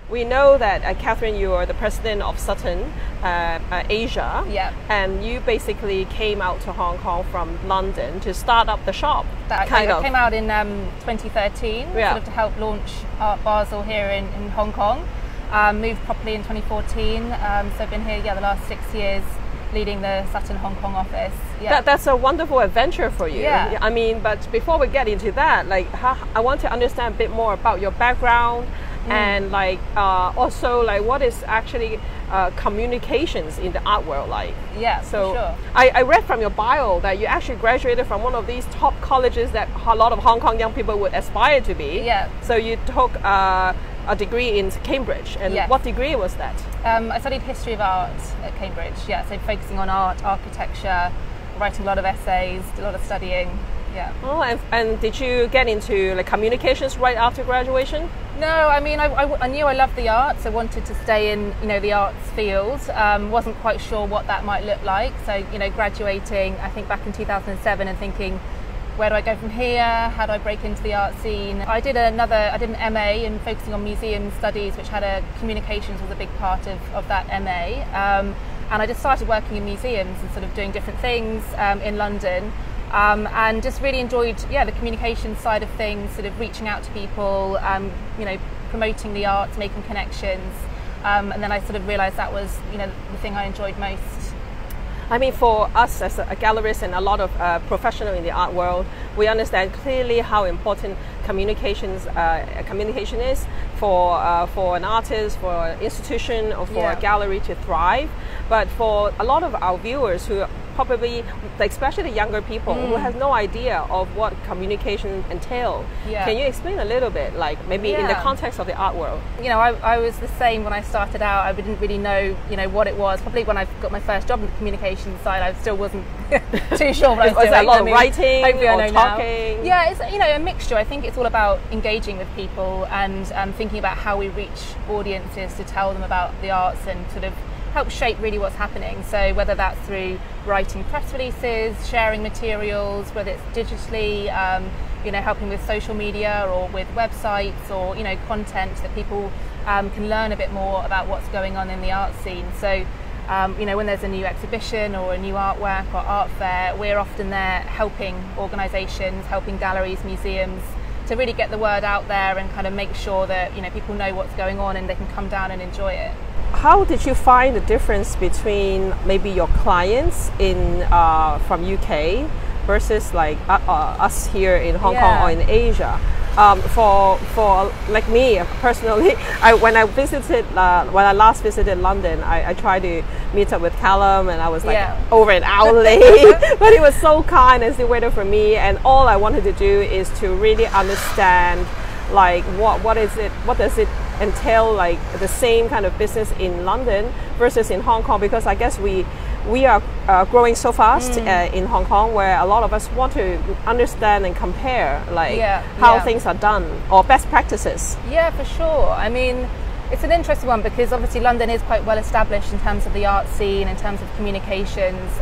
We know that, Catherine, you are the president of Sutton Asia, Yeah. and you basically came out to Hong Kong from London to start up the shop. I came out in 2013, Yeah. sort of to help launch Art Basel here in Hong Kong. Moved properly in 2014, so I've been here the last 6 years, leading the Sutton Hong Kong office. Yeah. That's a wonderful adventure for you. Yeah. I mean, but before we get into that, like, I want to understand a bit more about your background. And also what is actually communications in the art world like? Yeah, so for sure. I read from your bio that you actually graduated from one of these top colleges that a lot of Hong Kong young people would aspire to be. Yeah. So you took a degree in Cambridge, and Yes. what degree was that? I studied history of art at Cambridge. Yeah, so focusing on art, architecture, writing a lot of essays, did a lot of studying. Yeah. Oh, and did you get into like communications right after graduation? No, I mean, I knew I loved the arts. I wanted to stay in, the arts field. Wasn't quite sure what that might look like. So, graduating, I think back in 2007 and thinking, where do I go from here? How do I break into the art scene? I did an MA in focusing on museum studies, which had communications was a big part of that MA. And I just started working in museums and sort of doing different things in London. And just really enjoyed, the communication side of things, sort of reaching out to people, promoting the arts, making connections. And then I sort of realised that was, the thing I enjoyed most. I mean, for us as a gallerist and a lot of professionals in the art world, we understand clearly how important communication is for an artist, for an institution, or for a gallery to thrive. But for a lot of our viewers who probably, especially the younger people who have no idea of what communication entails, can you explain a little bit, like maybe in the context of the art world? I was the same when I started out. I didn't really know, what it was. Probably when I got my first job in the communication side, I still wasn't too sure what I was doing. Was it a lot of writing or talking? Now. Yeah, it's a mixture. I think it's all about engaging with people and thinking about how we reach audiences to tell them about the arts and sort of help shape really what's happening. So whether that's through writing press releases, sharing materials, whether it's digitally, helping with social media or with websites or, content that people can learn a bit more about what's going on in the art scene. So, when there's a new exhibition or a new artwork or art fair, we're often there helping organisations, helping galleries, museums to really get the word out there and kind of make sure that, people know what's going on and they can come down and enjoy it. How did you find the difference between maybe your clients from UK versus like us here in Hong Kong or in Asia? For like me personally, when I last visited London, I tried to meet up with Callum, and I was like over an hour late, but he was so kind and still waited for me. And all I wanted to do is to really understand, like what does it entail, like the same kind of business in London versus in Hong Kong, because I guess we are growing so fast in Hong Kong, where a lot of us want to understand and compare how things are done or best practices. Yeah, for sure. I mean, it's an interesting one because obviously London is quite well established in terms of the art scene, in terms of communications.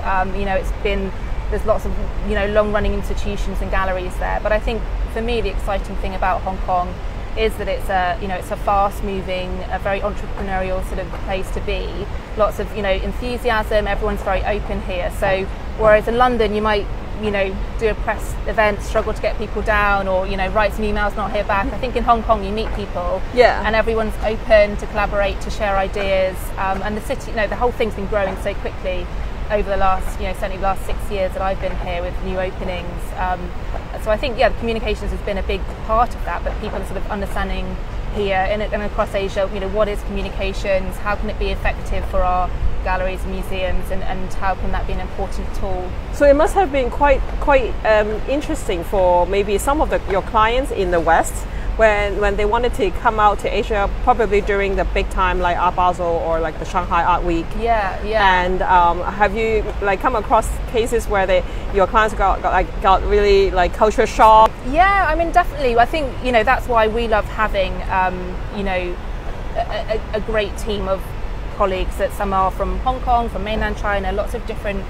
There's lots of long-running institutions and galleries there. But I think for me the exciting thing about Hong Kong is that it's a fast-moving, a very entrepreneurial sort of place to be. Lots of enthusiasm. Everyone's very open here. So whereas in London you might do a press event, struggle to get people down, or write some emails, not hear back. I think in Hong Kong you meet people, and everyone's open to collaborate, to share ideas. And the city, the whole thing's been growing so quickly over the last, certainly the last 6 years that I've been here with new openings. So I think, communications has been a big part of that, but people are sort of understanding here and across Asia, what is communications, how can it be effective for our galleries and museums, and how can that be an important tool? So it must have been quite interesting for maybe some of your clients in the West, when they wanted to come out to Asia, probably during the big time like Art Basel or like the Shanghai Art Week. And have you come across cases where your clients got really culture shock? Yeah, I mean, definitely. I think that's why we love having a great team of colleagues. That some are from Hong Kong, from mainland China, lots of different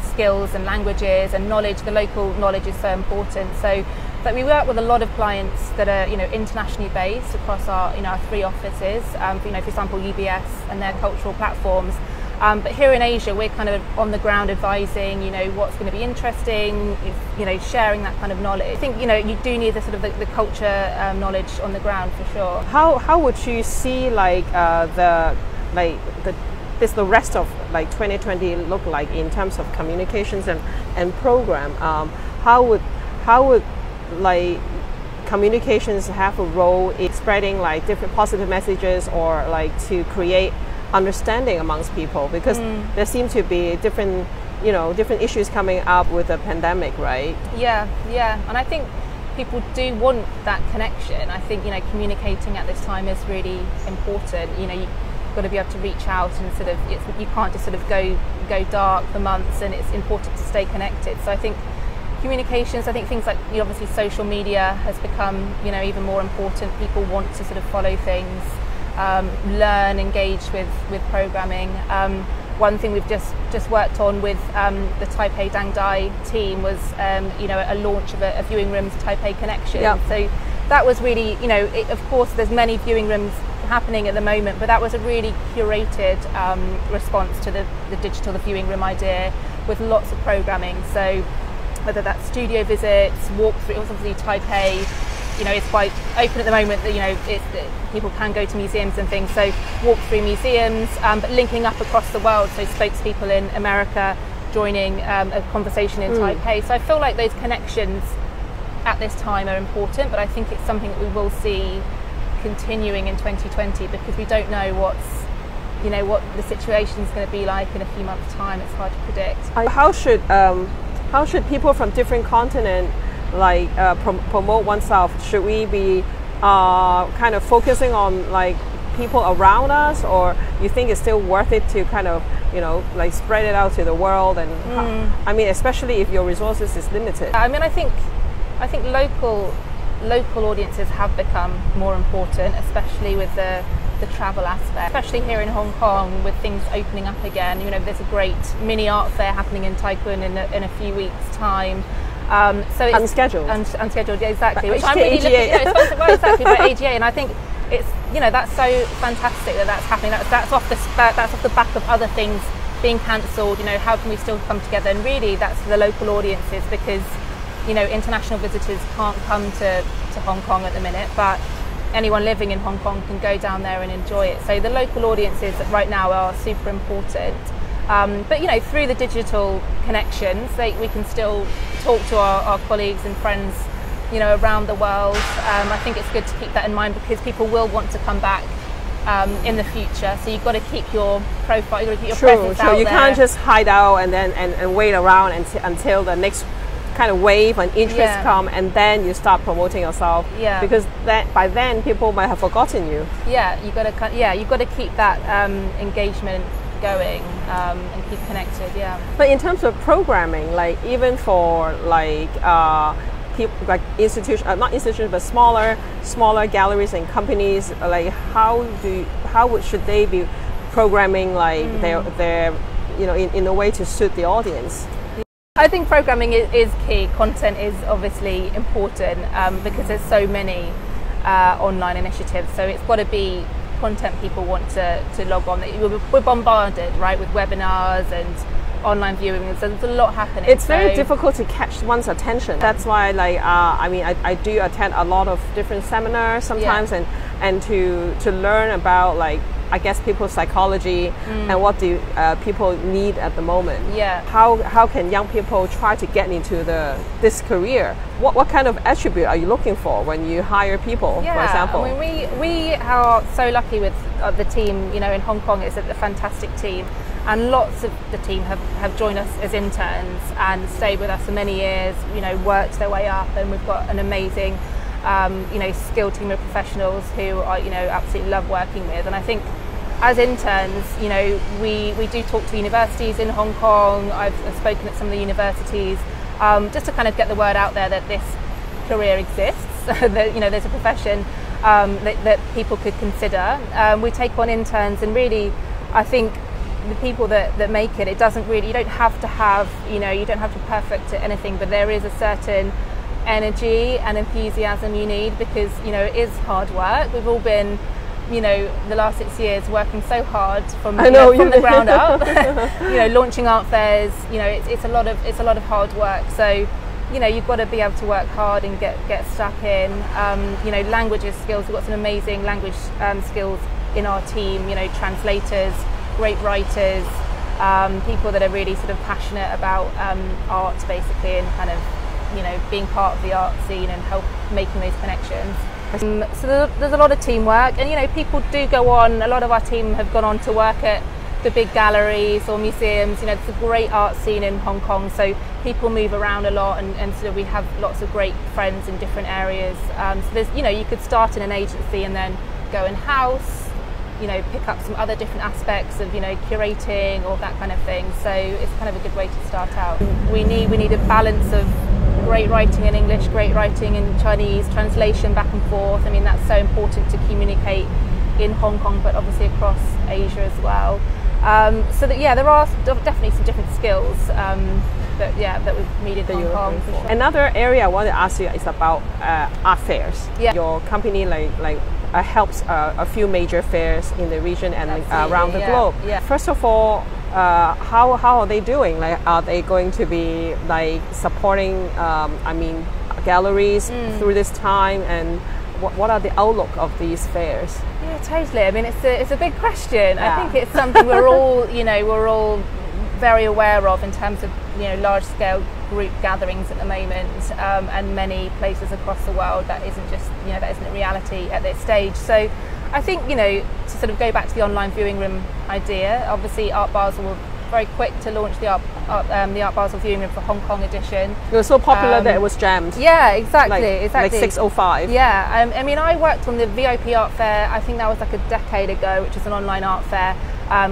skills and languages and knowledge. The local knowledge is so important. So But we work with a lot of clients that are, internationally based across our, our 3 offices. For example, UBS and their cultural platforms. But here in Asia, we're kind of on the ground advising, what's going to be interesting, sharing that kind of knowledge. I think, you do need the sort of the culture knowledge on the ground for sure. How would you see the rest of 2020 look like in terms of communications and program? How would communications have a role in spreading different positive messages or to create understanding amongst people, because there seem to be different issues coming up with the pandemic, right? Yeah, and I think people do want that connection. I think communicating at this time is really important. You've got to be able to reach out and sort of you can't just sort of go dark for months, and it's important to stay connected. So I think communications, I think things like obviously social media has become even more important. People want to sort of follow things, learn, engage with programming. One thing we've just worked on with the Taipei Dangdai team was a launch of a viewing rooms Taipei connection. Yep. So that was really of course there's many viewing rooms happening at the moment, but that was a really curated response to the viewing room idea with lots of programming. So whether that's studio visits, walkthrough, obviously Taipei, it's quite open at the moment that, people can go to museums and things. So walk through museums, but linking up across the world. So spokespeople in America joining a conversation in Taipei. So I feel like those connections at this time are important, but I think it's something that we will see continuing in 2020 because we don't know what the situation is going to be like in a few months' time. It's hard to predict. How should people from different continents promote oneself? Should we be kind of focusing on people around us, or you think it's still worth it to kind of spread it out to the world? And I mean, especially if your resources is limited. I mean, I think local audiences have become more important, especially with the travel aspect, especially here in Hong Kong with things opening up again. There's a great mini art fair happening in Tai Kwun in a few weeks' time. So it's unscheduled, yeah, exactly. Which HK, I'm really looking, AGA. well, exactly, by AGA, and I think it's that's so fantastic that's happening. That's off the back of other things being cancelled. How can we still come together? And really, that's the local audiences, because international visitors can't come to Hong Kong at the minute, but anyone living in Hong Kong can go down there and enjoy it. So the local audiences right now are super important. But through the digital connections, we can still talk to our colleagues and friends, around the world. I think it's good to keep that in mind because people will want to come back in the future. So you've got to keep your profile, you've got to keep your presence out there. You can't just hide out and wait around until the next kind of wave and interest come, and then you start promoting yourself. Yeah. Because by then people might have forgotten you. Yeah, you've got to keep that engagement going and keep connected. Yeah. But in terms of programming, even for people institutions, not institutions, but smaller galleries and companies, how should they be programming their in a way to suit the audience? I think programming is key. Content is obviously important because there's so many online initiatives. So it's got to be content people want to log on. We're bombarded, right, with webinars and online viewing. So there's a lot happening. It's very difficult to catch one's attention. That's why, I do attend a lot of different seminars sometimes, and to learn about I guess people's psychology and what do people need at the moment. Yeah. How can young people try to get into this career? What kind of attribute are you looking for when you hire people, for example? I mean, we are so lucky with the team. In Hong Kong, it's a fantastic team, and lots of the team have joined us as interns and stayed with us for many years. Worked their way up, and we've got an amazing skilled team of professionals who I absolutely love working with. And I think as interns, we do talk to universities in Hong Kong. I've spoken at some of the universities just to kind of get the word out there that this career exists, that there's a profession that people could consider. We take on interns, and really I think the people that make it, it doesn't really, you don't have to have, you don't have to be perfect at anything, but there is a certain energy and enthusiasm you need, because it is hard work. We've all been the last 6 years working so hard from from the ground up, launching art fairs. It's a lot of hard work. So you've got to be able to work hard and get stuck in. Languages skills. We've got some amazing language skills in our team. Translators, great writers, people that are really sort of passionate about art, basically, and kind of being part of the art scene and help making those connections. So there's a lot of teamwork, and people do go on. A lot of our team have gone on to work at the big galleries or museums. It's a great art scene in Hong Kong, so people move around a lot, and so we have lots of great friends in different areas. So there's you could start in an agency and then go in-house, pick up some other different aspects of curating or that kind of thing. So it's kind of a good way to start out. We need a balance of great writing in English, great writing in Chinese, translation back and forth. I mean, that's so important to communicate in Hong Kong, but obviously across Asia as well. So that there are definitely some different skills that we've needed in Hong Kong. For sure. Another area I want to ask you is about art fairs. Yeah. Your company helps a few major fairs in the region and around the globe. Yeah. First of all, how are they doing? Are they going to be supporting galleries through this time, and what are the outlook of these fairs? Yeah, totally. I mean, it's a big question. Yeah. I think it's something we're all very aware of in terms of large scale group gatherings at the moment, and many places across the world that isn't just that isn't a reality at this stage. So I think to sort of go back to the online viewing room idea, obviously Art Basel were very quick to launch the Art Basel viewing room for Hong Kong edition. It was so popular that it was jammed. Yeah, exactly. Like 6:05. Yeah, I mean, I worked on the VIP Art Fair. I think that was like a decade ago, which is an online art fair,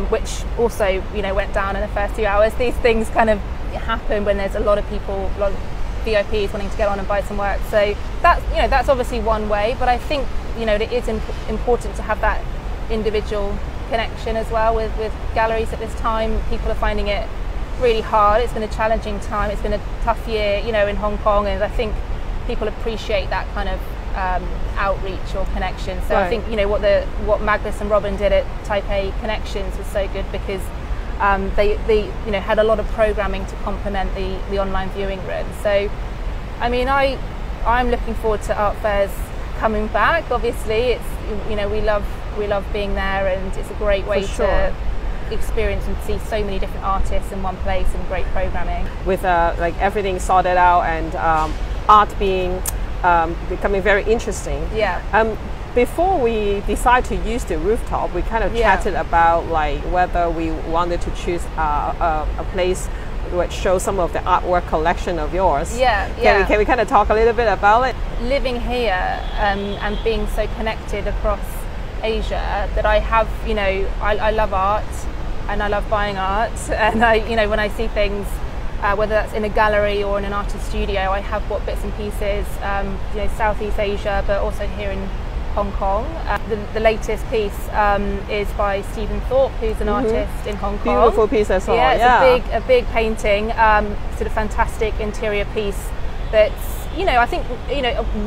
which also went down in the first few hours. These things kind of happen when there's a lot of people, a lot of VIPs wanting to get on and buy some work. So that's obviously one way, but I think it is important to have that individual connection as well with galleries at this time. People are finding it really hard. It's been a challenging time. It's been a tough year, in Hong Kong, and I think people appreciate that kind of outreach or connection. So I think what Magnus and Robin did at Taipei Connections was so good, because they had a lot of programming to complement the online viewing room. So I mean, I'm looking forward to art fairs coming back. Obviously, it's we love being there, and it's a great way to experience and see so many different artists in one place and great programming. With everything sorted out and art being becoming very interesting. Yeah. Before we decide to use the rooftop, we kind of chatted about whether we wanted to choose a place which shows some of the artwork collection of yours. Can we kind of talk a little bit about it? Living here and being so connected across Asia, that I have, I love art and I love buying art, and when I see things, whether that's in a gallery or in an artist studio, I have bought bits and pieces, Southeast Asia, but also here in Hong Kong. The latest piece is by Stephen Thorpe, who's an artist in Hong Kong. Beautiful piece as well. Yeah, it's a big painting, sort of fantastic interior piece that's, I think,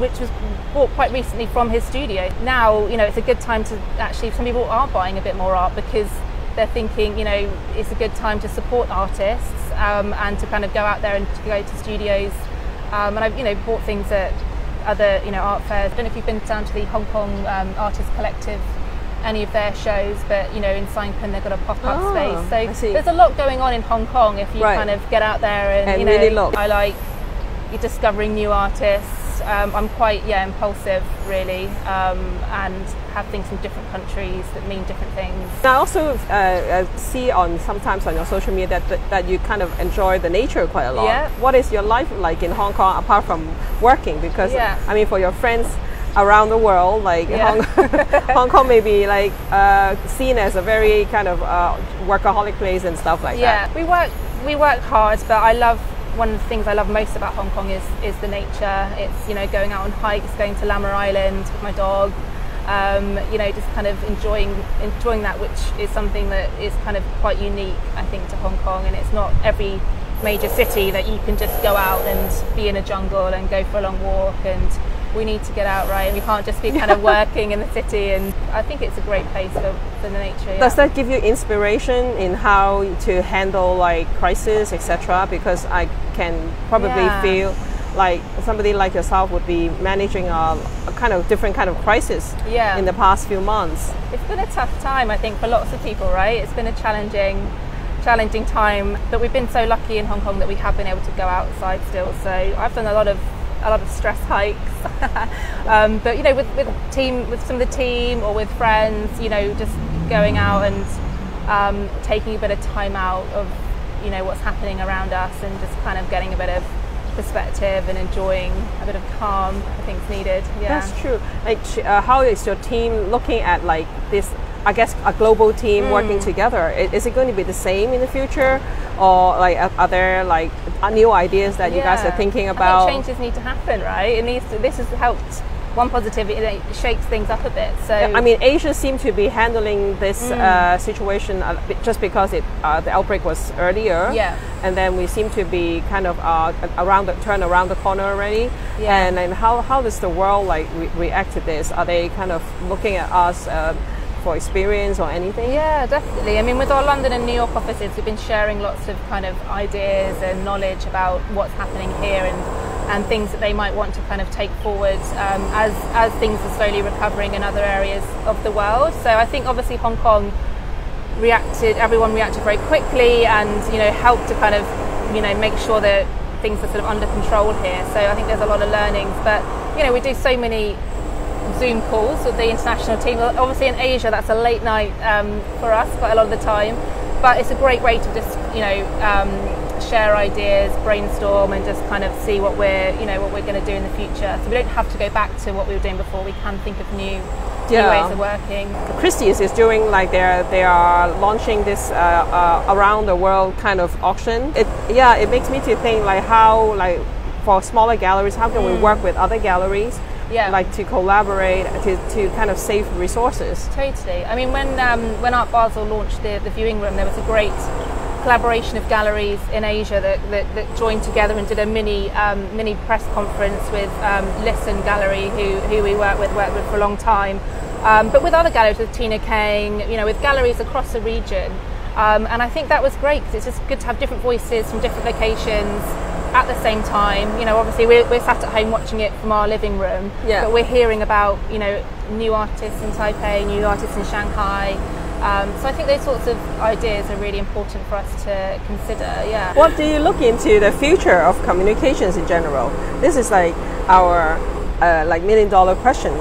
which was bought quite recently from his studio. Now, it's a good time to actually, some people are buying a bit more art because they're thinking, it's a good time to support artists and to kind of go out there and to go to studios. And I've, bought things at other, art fairs. I don't know if you've been down to the Hong Kong Artist Collective, any of their shows, but in Saipan they've got a pop-up space. So there's a lot going on in Hong Kong if you kind of get out there and really look. I like discovering new artists. I'm quite impulsive really, and have things from different countries that mean different things. I also see sometimes on your social media that you kind of enjoy the nature quite a lot. Yeah. What is your life like in Hong Kong apart from working? Because I mean, for your friends around the world, Hong Kong may be seen as a very kind of workaholic place and stuff like that. Yeah, we work hard, but one of the things I love most about Hong Kong is the nature. It's going out on hikes, going to Lamma Island with my dog, just kind of enjoying that, which is something that is kind of quite unique, I think, to Hong Kong, and it's not every major city that you can just go out and be in a jungle and go for a long walk, and we need to get out, right? We can't just be kind of working in the city, and I think it's a great place for the nature. Yeah. Does that give you inspiration in how to handle like crisis, etc.? Because I can probably feel like somebody like yourself would be managing a kind of different kind of crisis in the past few months. It's been a tough time, I think, for lots of people, right? It's been a challenging time, but we've been so lucky in Hong Kong that we have been able to go outside still. So I've done a lot of stress hikes, but you know, with some of the team or with friends, you know, just going out and taking a bit of time out of, you know, what's happening around us, and just kind of getting a bit of perspective and enjoying a bit of calm, I think is needed. Yeah, that's true. Like, how is your team looking at like this? I guess a global team working together. Is it going to be the same in the future, or like are there like new ideas that you guys are thinking about? I think changes need to happen, right? This has helped. One positive, it shakes things up a bit. So I mean, Asia seemed to be handling this situation just because the outbreak was earlier, and then we seem to be kind of turn around the corner already. And then how does the world like react to this? Are they kind of looking at us for experience or anything? Yeah, definitely. I mean, with our London and New York offices, we've been sharing lots of kind of ideas and knowledge about what's happening here and things that they might want to kind of take forward as things are slowly recovering in other areas of the world. So I think obviously Hong Kong everyone reacted very quickly, and, you know, helped to kind of, you know, make sure that things are sort of under control here. So I think there's a lot of learnings, but, you know, we do so many Zoom calls with the international team. Obviously in Asia that's a late night for us quite a lot of the time, but it's a great way to just, you know, share ideas, brainstorm, and just kind of see what we're going to do in the future. So we don't have to go back to what we were doing before. We can think of new ways of working. Christie's is doing like they are launching this around the world kind of auction. It makes me to think like how, like, for smaller galleries, how can we work with other galleries? Like to collaborate to kind of save resources. Totally. I mean, when Art Basel launched the viewing room, there was a great collaboration of galleries in Asia that joined together and did a mini press conference with Listen Gallery, who we worked with for a long time, but with other galleries, with Tina Kane, you know, with galleries across the region, and I think that was great because it's just good to have different voices from different locations at the same time. You know, obviously we're sat at home watching it from our living room, but we're hearing about, you know, new artists in Taipei, new artists in Shanghai. So I think those sorts of ideas are really important for us to consider. Yeah. What do you look into the future of communications in general? This is like our like $1 million question.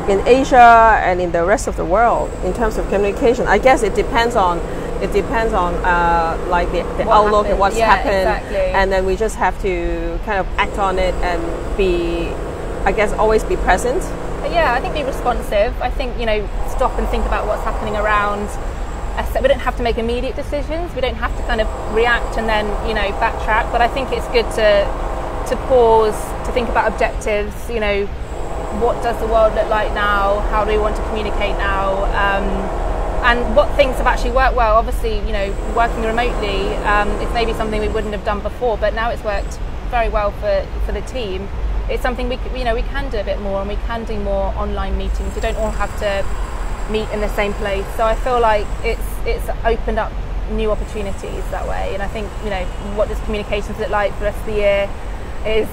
In Asia and in the rest of the world, in terms of communication, I guess it depends on like the outlook and what's happened, and then we just have to kind of act on it and be, I guess, always be present. Yeah, I think be responsive. I think, you know, stop and think about what's happening around. We don't have to make immediate decisions. We don't have to kind of react and then, you know, backtrack. But I think it's good to pause, to think about objectives. You know, what does the world look like now? How do we want to communicate now? And what things have actually worked well. Obviously, you know, working remotely is maybe something we wouldn't have done before, but now it's worked very well for the team. It's something we can do a bit more, and we can do more online meetings. We don't all have to meet in the same place. So I feel like it's opened up new opportunities that way. And I think, you know, what does communications look like for the rest of the year is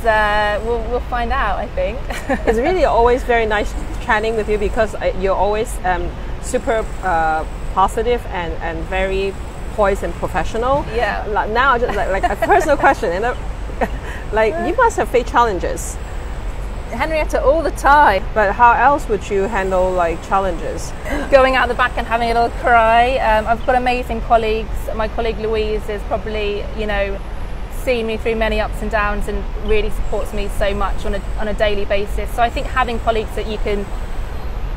we'll find out, I think. It's really always very nice chatting with you, because you're always super positive and very poised and professional. Yeah. Now, just like a personal question, and like you must have faced challenges. Henrietta, all the time. But how else would you handle like challenges? Going out the back and having a little cry. I've got amazing colleagues. My colleague Louise is probably, you know, seen me through many ups and downs and really supports me so much on a daily basis. So I think having colleagues that you can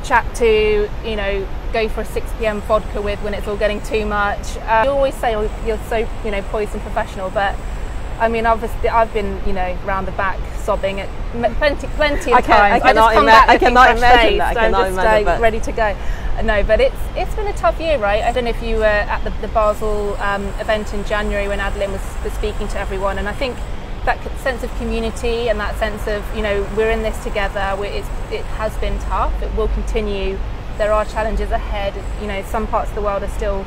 chat to, you know, go for a 6 p.m. vodka with when it's all getting too much. You always say, oh, you're so, you know, poised and professional, but I mean, obviously, I've been, you know, round the back sobbing at plenty of times. I cannot imagine that. I'm just ready to go. No, but it's been a tough year, right? I don't know if you were at the Basel event in January when Adeline was speaking to everyone, and I think that sense of community and that sense of, you know, we're in this together. It has been tough. It will continue. There are challenges ahead. You know, some parts of the world are still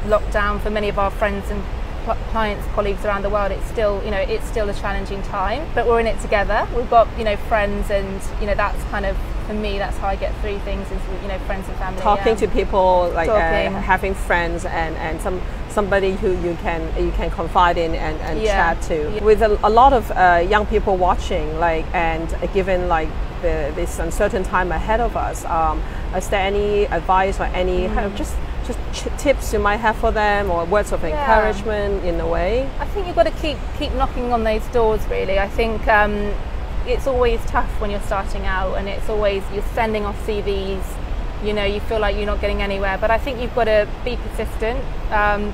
locked down for many of our friends and clients, colleagues around the world. It's still, you know, it's still a challenging time, but we're in it together. We've got, you know, friends, and, you know, that's kind of, for me, that's how I get through things, is, you know, friends and family. Talking to people, like having friends and somebody who you can confide in and chat to. Yeah. With a lot of young people watching, like, and given like this uncertain time ahead of us, is there any advice or any kind of just tips you might have for them, or words of encouragement in a way? I think you've got to keep knocking on those doors, really. I think it's always tough when you're starting out, and it's always, you're sending off CVs, you know, you feel like you're not getting anywhere, but I think you've got to be persistent,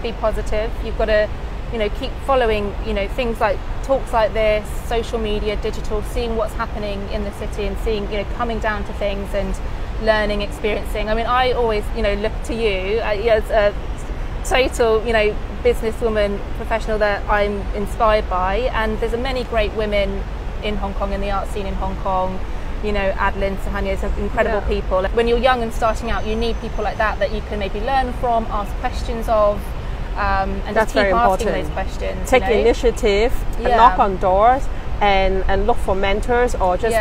be positive. You've got to, you know, keep following, you know, things like talks like this, social media, digital, seeing what's happening in the city, and seeing, you know, coming down to things and learning, experiencing. I mean, I always, you know, look to you as a total, you know, businesswoman, professional that I'm inspired by, and there's many great women in Hong Kong, in the art scene in Hong Kong. You know, Adeline, Sahanya, some incredible people. When you're young and starting out, you need people like that you can maybe learn from, ask questions of, and that's just keep asking important. Those questions. Take initiative, and knock on doors, and look for mentors, or just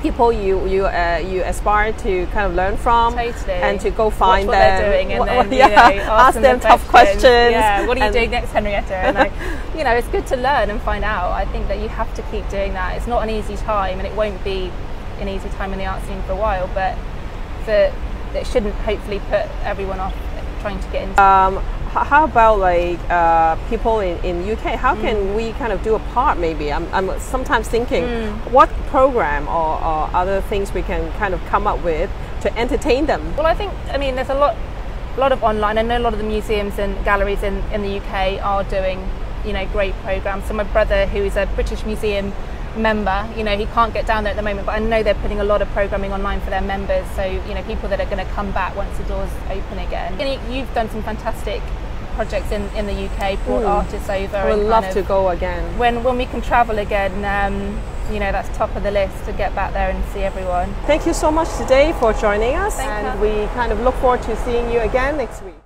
people you aspire to kind of learn from, and to go find what them. They're doing, and then, you know, ask them tough questions. Yeah, what are you doing next, Henrietta? And you know, it's good to learn and find out. I think that you have to keep doing that. It's not an easy time, and it won't be an easy time in the art scene for a while, but it shouldn't hopefully put everyone off trying to get into. How about like people in UK? How can we kind of do a part? Maybe I'm sometimes thinking what program or other things we can kind of come up with to entertain them. Well, I mean, there's a lot of online. I know a lot of the museums and galleries in the UK are doing, you know, great programs. So my brother, who is a British Museum member, you know, he can't get down there at the moment, but I know they're putting a lot of programming online for their members, so, you know, people that are going to come back once the doors open again. And you've done some fantastic projects in the UK, brought artists over. We'd love to go again. When we can travel again, you know, that's top of the list, to get back there and see everyone. Thank you so much today for joining us, and we kind of look forward to seeing you again next week.